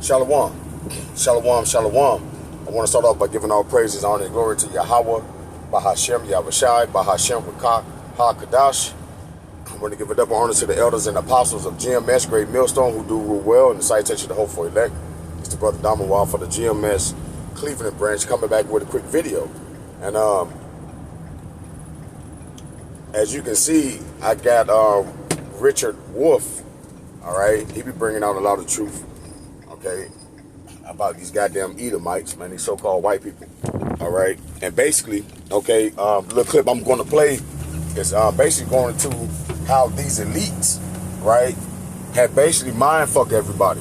Shalom. Shalom, shalom. I want to start off by giving all praises, honor, and glory to Yahweh, Bahashem, Yahushai, Bahashem, Rakah, HaKadash. I want to give a double honor to the elders and apostles of GMS, Great Millstone, who do rule well, and the citation to hope for elect. It's the brother Damawal for the GMS Cleveland branch, coming back with a quick video. And as you can see, I got Richard Wolff. All right, he be bringing out a lot of truth. Okay, about these goddamn Edomites, man, these so-called white people. All right, and basically, okay, the little clip I'm going to play is basically going to how these elites, right, have basically mind-fucked everybody.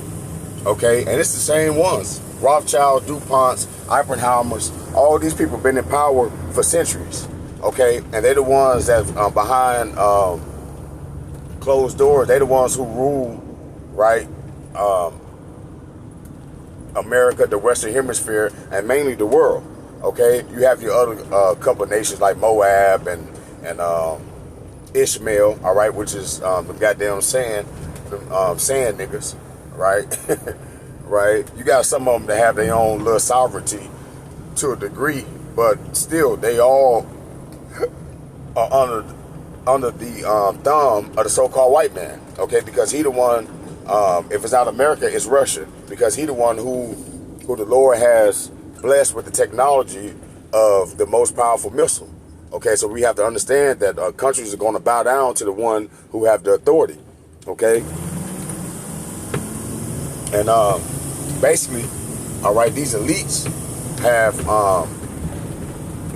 Okay, and it's the same ones: Rothschild, DuPonts, Oppenheimers. All these people been in power for centuries. Okay, and they're the ones that behind closed doors. They're the ones who rule, right? America, the Western Hemisphere, and mainly the world. Okay, you have your other couple of nations like Moab and Ishmael. All right, which is the goddamn sand niggas, right? Right. You got some of them that have their own little sovereignty to a degree, but still, they all are under the thumb of the so-called white man. Okay, because he the one. If it's not America, it's Russia, because he the one who the Lord has blessed with the technology of the most powerful missile. Okay, so we have to understand that countries are going to bow down to the one who have the authority. Okay, and basically, all right, these elites have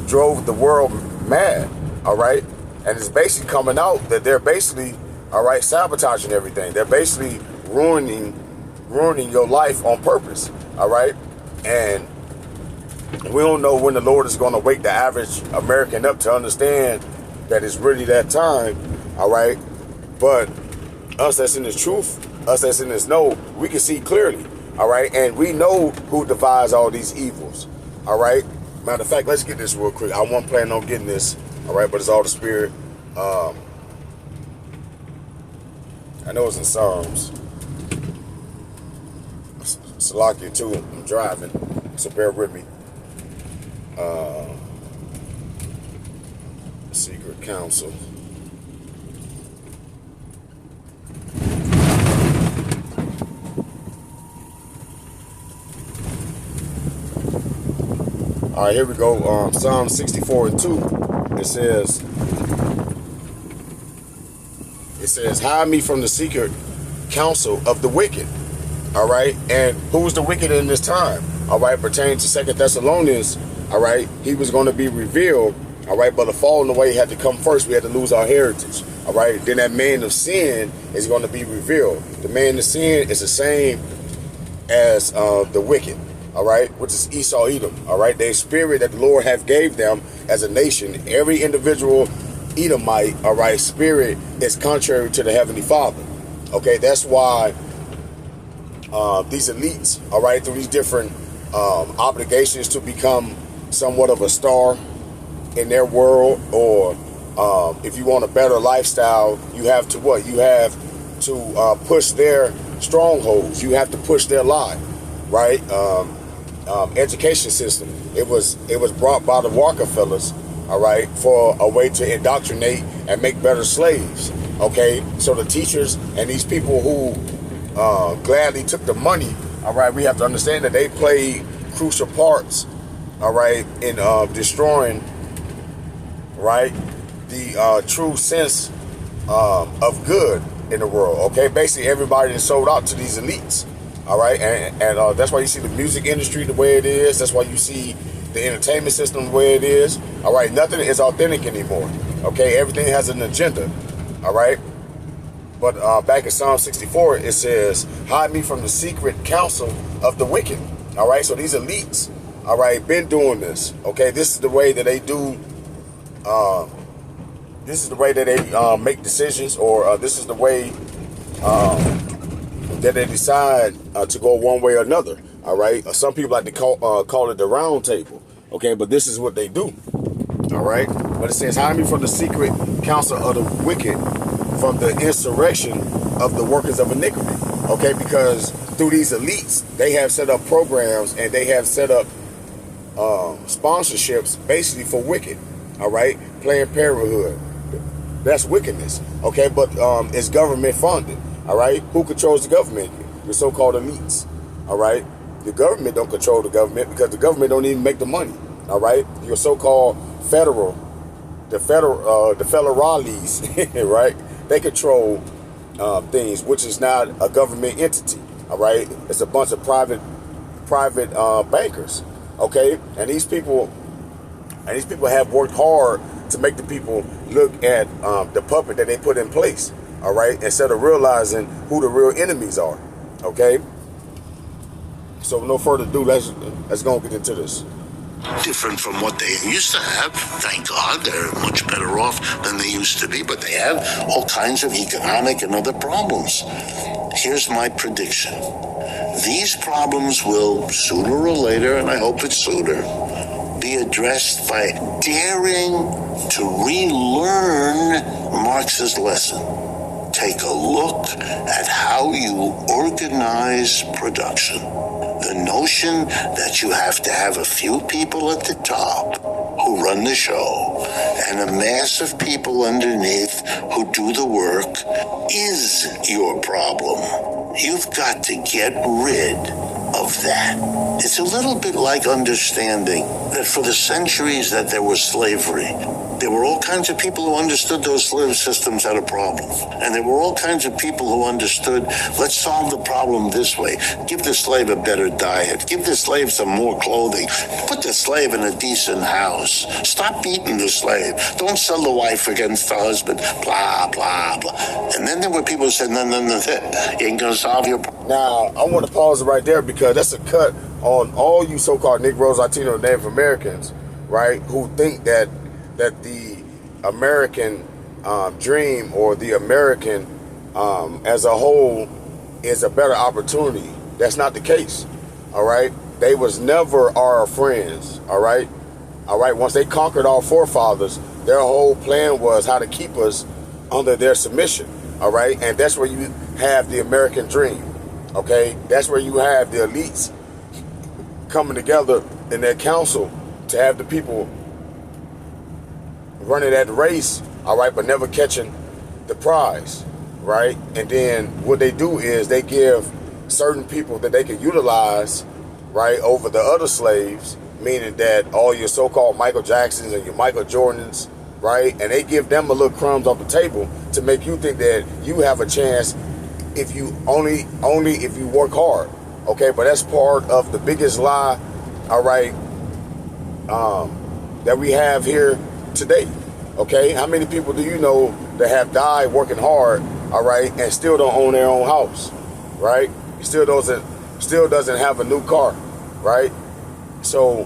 drove the world mad. All right, and it's basically coming out that they're basically, all right, sabotaging everything. They're basically ruining your life on purpose. All right, and we don't know when the Lord is going to wake the average American up to understand that it's really that time. All right, but us that's in this truth, us that's in this know, we can see clearly. All right, and we know who devised all these evils. All right, matter of fact, let's get this real quick. I wasn't planning on getting this. All right, but it's all the spirit. I know it's in Psalms. Salakia too. I'm driving, so bear with me. Secret Council. All right, here we go. Psalm 64:2. It says, hide me from the secret counsel of the wicked. All right, and who was the wicked in this time? All right, pertaining to 2 Thessalonians. All right, he was going to be revealed. All right, but the falling away had to come first. We had to lose our heritage. All right, then that man of sin is going to be revealed. The man of sin is the same as the wicked. All right, which is Esau, Edom. All right, their spirit that the Lord have gave them as a nation. Every individual Edomite, all right, spirit is contrary to the Heavenly Father. Okay, that's why these elites, all right, through these different obligations to become somewhat of a star in their world, or if you want a better lifestyle, you have to what? You have to push their strongholds. You have to push their lie, right? Education system. It was brought by the Rockefellers, all right, for a way to indoctrinate and make better slaves. Okay, so the teachers and these people who gladly took the money, all right, we have to understand that they played crucial parts, all right, in destroying, right, the true sense of good in the world. Okay, basically everybody is sold out to these elites. All right, and that's why you see the music industry the way it is. That's why you see the entertainment system the way it is. All right, nothing is authentic anymore. Okay, everything has an agenda. All right, but back in Psalm 64, it says, hide me from the secret counsel of the wicked. All right, so these elites, all right, been doing this. Okay, this is the way that they do, this is the way that they make decisions, or this is the way that they decide to go one way or another. All right, some people like to call it the round table. Okay, but this is what they do. All right, but it says, hide me from the secret counsel of the wicked, from the insurrection of the workers of iniquity. Okay, because through these elites, they have set up programs and they have set up sponsorships basically for wicked. All right, Planned Parenthood. That's wickedness. Okay, but it's government funded. All right, who controls the government? The so-called elites. All right, the government don't control the government because the government don't even make the money. All right, your so-called the federales, right? They control things, which is not a government entity. All right, it's a bunch of private bankers. Okay, and these people have worked hard to make the people look at the puppet that they put in place. All right, instead of realizing who the real enemies are. Okay, so no further ado, let's go and get into this. Different from what they used to have. Thank God they're much better off than they used to be, but they have all kinds of economic and other problems. Here's my prediction. These problems will, sooner or later, and I hope it's sooner, be addressed by daring to relearn Marx's lesson. Take a look at how you organize production. The notion that you have to have a few people at the top who run the show and a mass of people underneath who do the work is your problem. You've got to get rid of that. It's a little bit like understanding that for the centuries that there was slavery, there were all kinds of people who understood those slave systems had a problem. And there were all kinds of people who understood, let's solve the problem this way. Give the slave a better diet. Give the slave some more clothing. Put the slave in a decent house. Stop beating the slave. Don't sell the wife against the husband. Blah, blah, blah. And then there were people who said, no, you ain't going to solve your problem. Now, I want to pause it right there because that's a cut on all you so-called Negroes, Latino, Native Americans, right, who think that the American dream or the American as a whole is a better opportunity. That's not the case. All right, they was never our friends. All right, once they conquered our forefathers, their whole plan was how to keep us under their submission. All right, and that's where you have the American dream. Okay, that's where you have the elites coming together in their council to have the people running that race, all right, but never catching the prize, right? And then what they do is they give certain people that they can utilize, right, over the other slaves, meaning that all your so-called Michael Jacksons and your Michael Jordans, right, and they give them a little crumbs off the table to make you think that you have a chance if you only if you work hard, okay? But that's part of the biggest lie, all right, that we have here today. Okay, how many people do you know that have died working hard, all right, and still don't own their own house, right? Still doesn't have a new car, right? So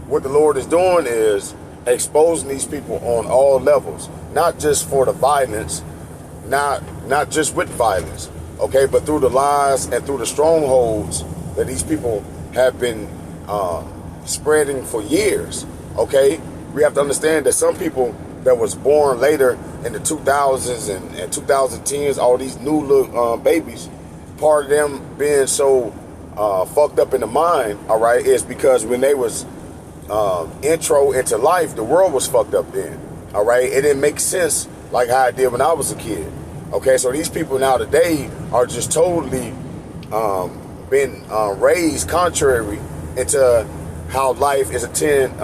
what the Lord is doing is exposing these people on all levels, not just for the violence, not just with violence, okay, but through the lies and through the strongholds that these people have been spreading for years. Okay, we have to understand that some people that was born later in the 2000s and 2010s, all these new little babies, part of them being so fucked up in the mind, all right, is because when they was intro into life, the world was fucked up then, all right? It didn't make sense like how it did when I was a kid. Okay, so these people now today are just totally been raised contrary into how life is intended,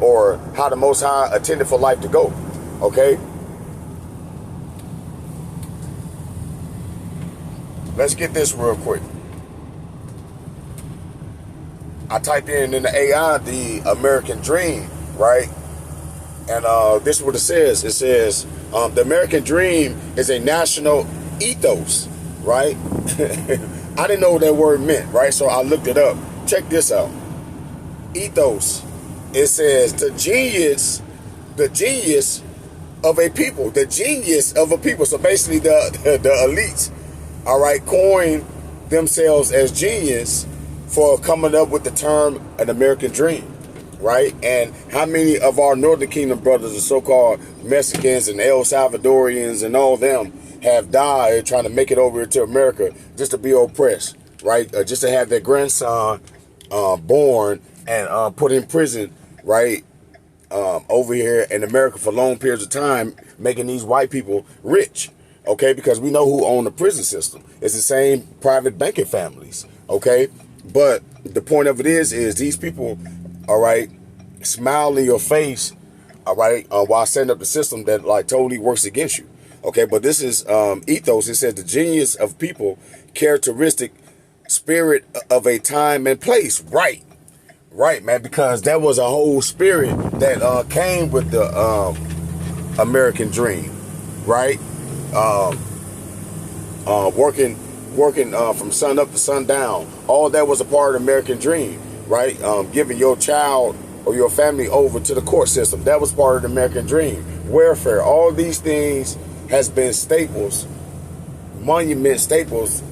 or how the Most High intended for life to go. Okay, let's get this real quick. I typed in the AI the American dream, right? And this is what it says. It says the American dream is a national ethos, right? I didn't know what that word meant, right? So I looked it up. Check this out. Ethos. It says the genius of a people. The genius of a people. So basically the elites, all right, coined themselves as genius for coming up with the term an American dream, right? And how many of our Northern Kingdom brothers, the so-called Mexicans and El Salvadorians and all them, have died trying to make it over to America just to be oppressed, right? Just to have their grandson born and put in prison, right? Over here in America for long periods of time, making these white people rich, okay? Because we know who own the prison system. It's the same private banking families, okay? But the point of it is these people, all right, smile in your face, all right, while setting up the system that like totally works against you, okay? But this is ethos. It says the genius of people, characteristic, spirit of a time and place, right? Right, man, because that was a whole spirit that came with the American dream, right? Working from sun up to sundown. All that was a part of the American dream, right? Giving your child or your family over to the court system. That was part of the American dream. Welfare. All these things has been staples, monument staples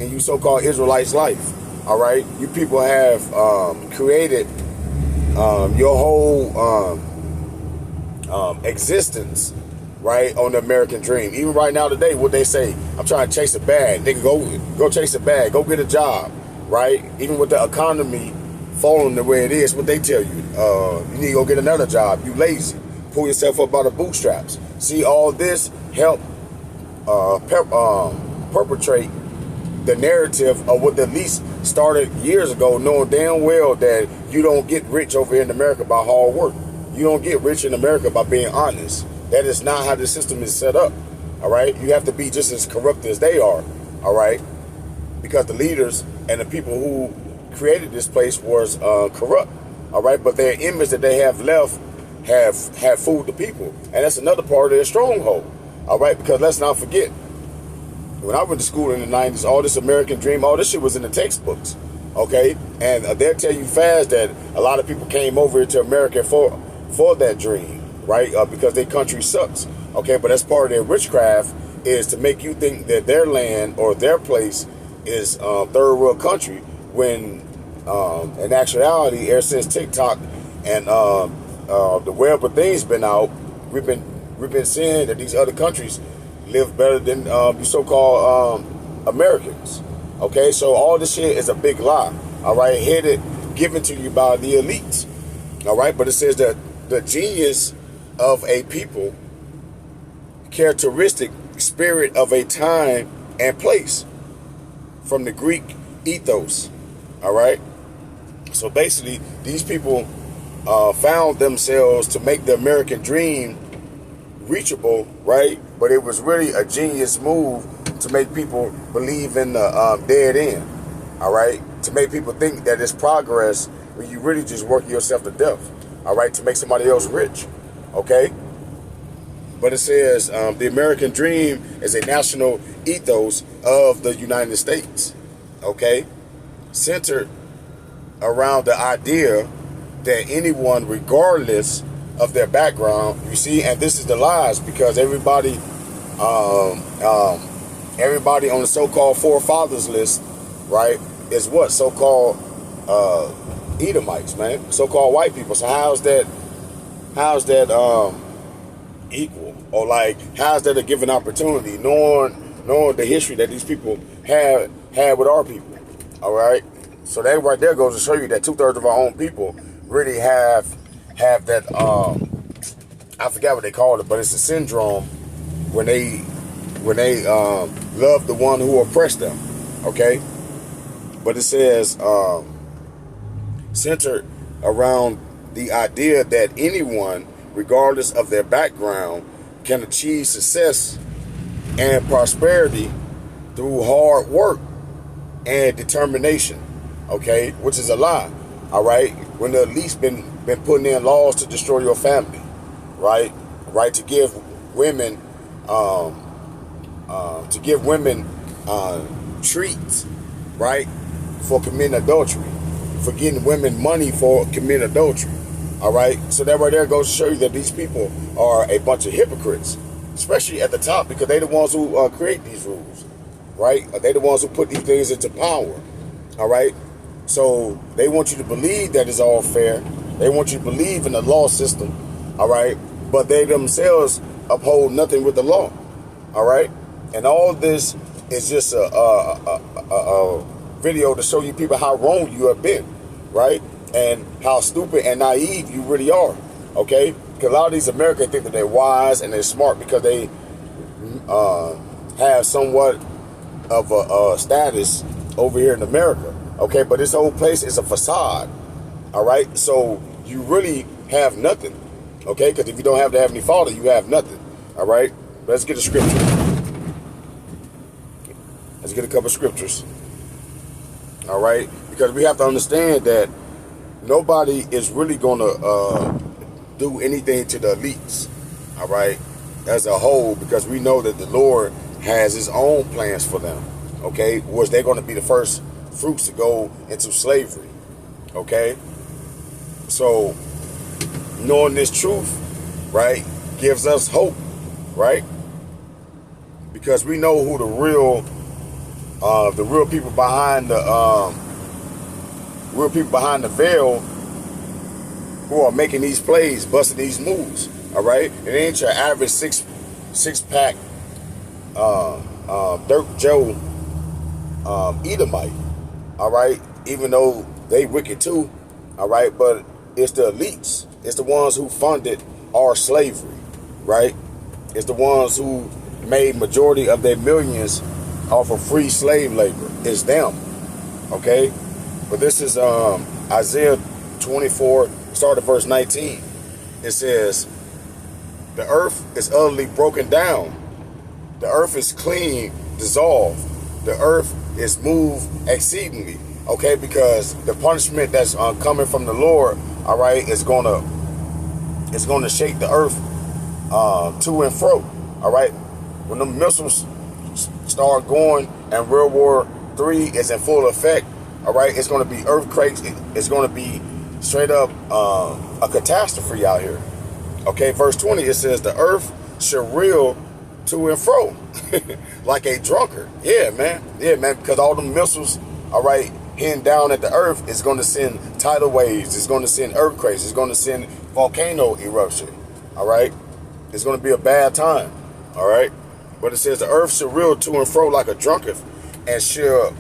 in you so-called Israelites' life. All right, you people have created your whole existence, right, on the American dream. Even right now today, what they say, I'm trying to chase a bag. Nigga, go chase a bag. Go get a job, right? Even with the economy falling the way it is, what they tell you, you need to go get another job. You lazy. Pull yourself up by the bootstraps. See, all this help perpetrate the narrative of what the least started years ago, knowing damn well that you don't get rich over here in America by hard work. You don't get rich in America by being honest. That is not how the system is set up. All right, you have to be just as corrupt as they are. All right, because the leaders and the people who created this place was corrupt. All right, but their image that they have left have fooled the people, and that's another part of their stronghold. All right, because let's not forget, when I went to school in the 90s, all this American dream, all this shit was in the textbooks, okay? And they'll tell you fast that a lot of people came over to America for that dream, right? Because their country sucks, okay? But that's part of their witchcraft, is to make you think that their land or their place is third world country, when in actuality, ever since TikTok and the web of things been out, we've been seeing that these other countries live better than you so-called Americans. Okay, so all this shit is a big lie. All right, given to you by the elites. All right, but it says that the genius of a people, characteristic, spirit of a time and place, from the Greek ethos. All right, so basically, these people found themselves to make the American dream reachable, right? But it was really a genius move to make people believe in the dead end, all right? To make people think that it's progress when you really just work yourself to death, all right? To make somebody else rich, okay? But it says the American dream is a national ethos of the United States, okay? Centered around the idea that anyone, regardless of their background, you see, and this is the lies, because everybody on the so-called forefathers list, right, is what? So-called Edomites, man, so-called white people. So how's that equal? Or like, how's that a given opportunity, knowing the history that these people had with our people? All right, so that right there goes to show you that 2/3 of our own people really have that I forgot what they called it, but it's a syndrome when they love the one who oppressed them. Okay, but it says centered around the idea that anyone, regardless of their background, can achieve success and prosperity through hard work and determination. Okay, which is a lie. All right, when the elites been putting in laws to destroy your family, right? Right, to give women treats, right, for committing adultery, for getting women money for committing adultery. All right, so that right there goes to show you that these people are a bunch of hypocrites, especially at the top, because they the ones who create these rules, right? They the ones who put these things into power. All right, so they want you to believe that it's all fair. They want you to believe in the law system, all right? But they themselves uphold nothing with the law, all right? And all this is just a video to show you people how wrong you have been, right? And how stupid and naive you really are, okay? Because a lot of these Americans think that they're wise and they're smart because they have somewhat of a status over here in America, okay? But this whole place is a facade, all right? So you really have nothing, okay? Because if you don't have the Heavenly Father, you have nothing, all right? Let's get a scripture. Let's get a couple scriptures, all right? Because we have to understand that nobody is really going to do anything to the elites, all right, as a whole, because we know that the Lord has his own plans for them, okay, which they're going to be the first fruits to go into slavery, okay? So knowing this truth, right, gives us hope, right? Because we know who the real people behind the veil who are making these plays, busting these moves, all right? It ain't your average six-pack Dirt Joe Edomite, all right? Even though they wicked too, all right? But it's the elites. It's the ones who funded our slavery, right? It's the ones who made majority of their millions off of free slave labor. It's them, okay? But this is Isaiah 24, start at verse 19. It says, the earth is utterly broken down. The earth is clean, dissolved. The earth is moved exceedingly. Okay, because the punishment that's coming from the Lord, all right, is gonna shake the earth to and fro. All right, when the missiles start going and World War III is in full effect, all right, it's going to be earthquakes. It's going to be straight up a catastrophe out here. Okay, verse 20, it says, the earth shall reel to and fro like a drunkard. Yeah, man, because all the missiles, all right, hitting down at the earth is going to send tidal waves. It's going to send earthquakes. It's going to send volcano eruption. All right, it's going to be a bad time. All right, but it says the earth shall reel to and fro like a drunkard, and shall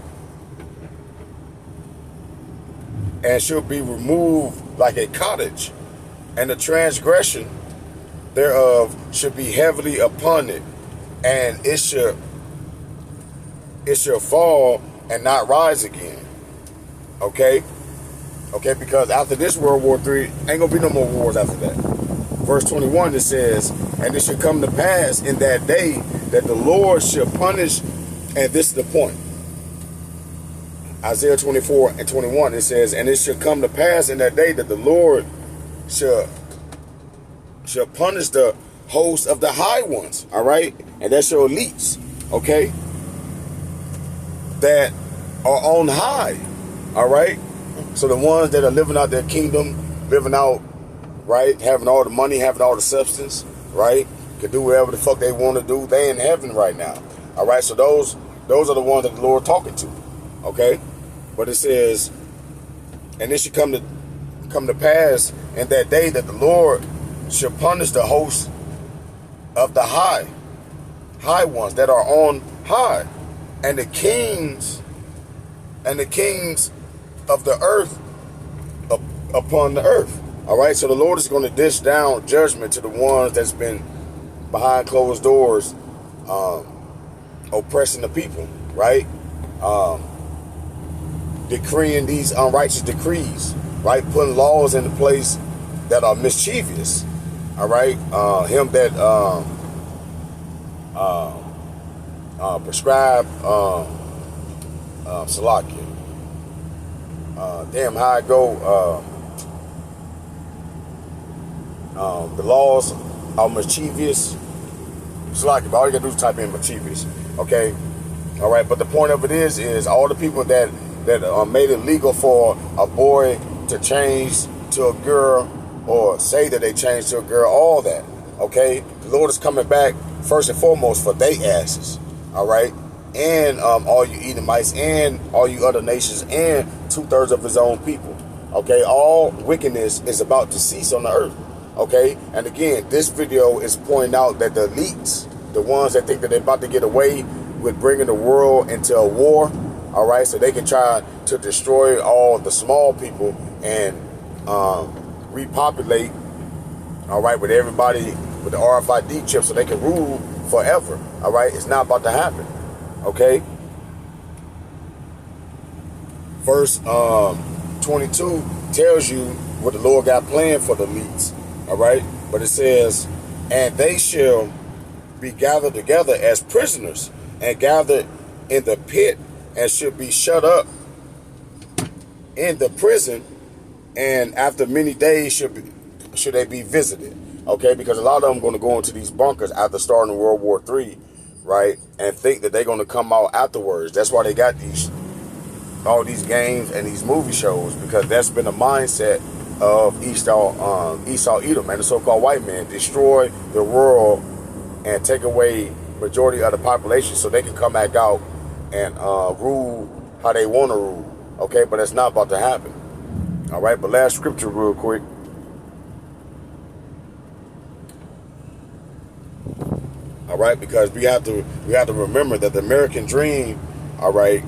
be removed like a cottage, and the transgression thereof should be heavily upon it, and it shall fall and not rise again. Okay, because after this World War III, ain't gonna be no more wars after that. Verse 21, it says, and it shall come to pass in that day that the Lord shall punish, and this is the point. Isaiah 24 and 21, it says, and it shall come to pass in that day that the Lord shall punish the host of the high ones, all right? And that's your elites, okay? That are on high, all right? So the ones that are living out their kingdom, living out, right? Having all the money, having all the substance, right? Can do whatever the fuck they want to do. They in heaven right now, all right? So those are the ones that the Lord talking to, okay? But it says, and it should come to pass in that day that the Lord shall punish the host of the high ones that are on high, and the kings of the earth upon the earth. All right, so the Lord is going to dish down judgment to the ones that's been behind closed doors, oppressing the people, right? Decreeing these unrighteous decrees, right? Putting laws into place that are mischievous, all right? Him that prescribe Salakia. Damn, how I go. The laws are mischievous. Salakia, but all you gotta do is type in mischievous, okay? All right, but the point of it is all the people that made it legal for a boy to change to a girl or say that they changed to a girl, all that, okay? The Lord is coming back first and foremost for they asses, all right? And all you Edomites and all you other nations and 2/3 of his own people, okay? All wickedness is about to cease on the earth, okay? And again, this video is pointing out that the elites, the ones that think that they're about to get away with bringing the world into a war, all right, so they can try to destroy all the small people and repopulate, all right, with everybody with the RFID chip so they can rule forever, all right. It's not about to happen, okay. Verse 22 tells you what the Lord got planned for the elites, all right. But it says, and they shall be gathered together as prisoners and gathered in the pit and should be shut up in the prison, and after many days should they be visited, okay, because a lot of them are going to go into these bunkers after starting World War III, right, and think that they're going to come out afterwards. That's why they got all these games and these movie shows, because that's been the mindset of Esau Edom and the so-called white man. Destroy the world and take away majority of the population so they can come back out and rule how they want to rule, okay, but it's not about to happen, all right. But last scripture real quick. All right, because we have to remember that the American dream, all right,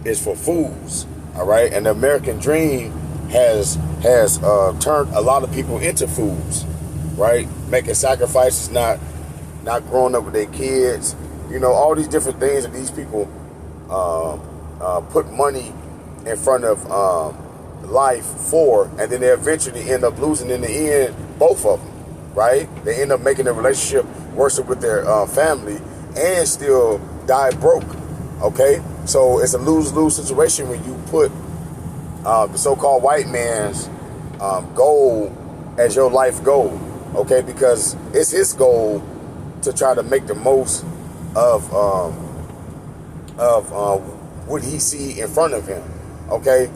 is for fools, all right, and the American dream has turned a lot of people into fools, right, making sacrifices, not growing up with their kids, you know, all these different things that these people put money in front of life for, and then they eventually end up losing in the end, both of them, right? They end up making a relationship worse with their family and still die broke, okay? So it's a lose-lose situation when you put the so-called white man's goal as your life goal, okay? Because it's his goal to try to make the most of what he see in front of him, okay?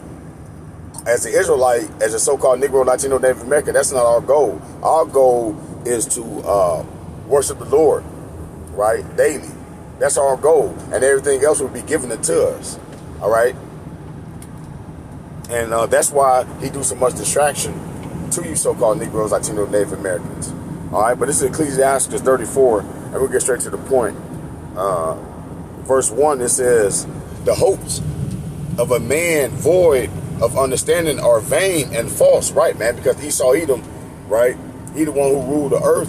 As an Israelite, as a so-called Negro, Latino, Native American, that's not our goal. Our goal is to worship the Lord, right, daily. That's our goal, and everything else will be given to us, all right? And that's why he do so much distraction to you so-called Negroes, Latino, Native Americans, all right? But this is Ecclesiastes 34, and we'll get straight to the point. Verse 1, it says, the hopes of a man void of understanding are vain and false, right, man? Because Esau Edom, right, he the one who ruled the earth,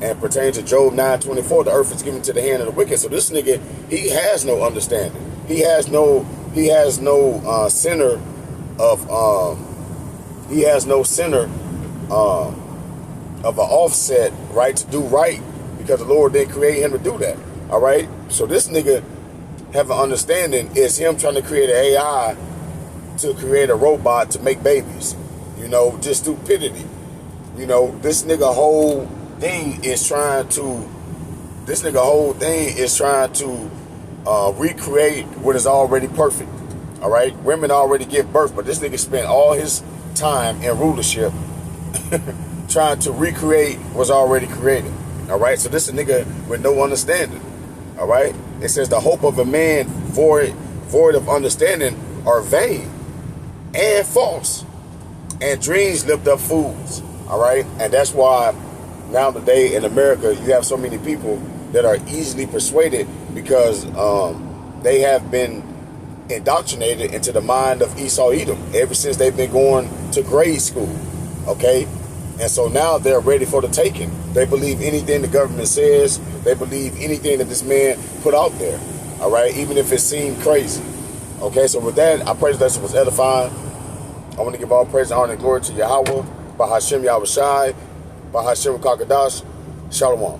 and pertaining to Job 9:24, the earth is given to the hand of the wicked. So this nigga, he has no understanding. He has no center of an offset, right, to do right, because the Lord didn't create him to do that. All right. So this nigga have an understanding is him trying to create an AI to create a robot to make babies. You know, just stupidity. You know, this nigga whole thing is trying to recreate what is already perfect. All right, women already give birth, but this nigga spent all his time in rulership trying to recreate what's already created. All right, so this is a nigga with no understanding. All right, it says the hope of a man void of understanding are vain and false, and dreams lift up fools. All right, and that's why now today in America you have so many people that are easily persuaded, because they have been indoctrinated into the mind of Esau Edom ever since they've been going to grade school, okay? And so now they're ready for the taking. They believe anything the government says. They believe anything that this man put out there, all right, even if it seemed crazy, okay? So with that, I pray that lesson was edifying. I want to give all praise, honor, and glory to Yahweh, Bahashem Yahushai, Bahashem Kakadash, Shalom.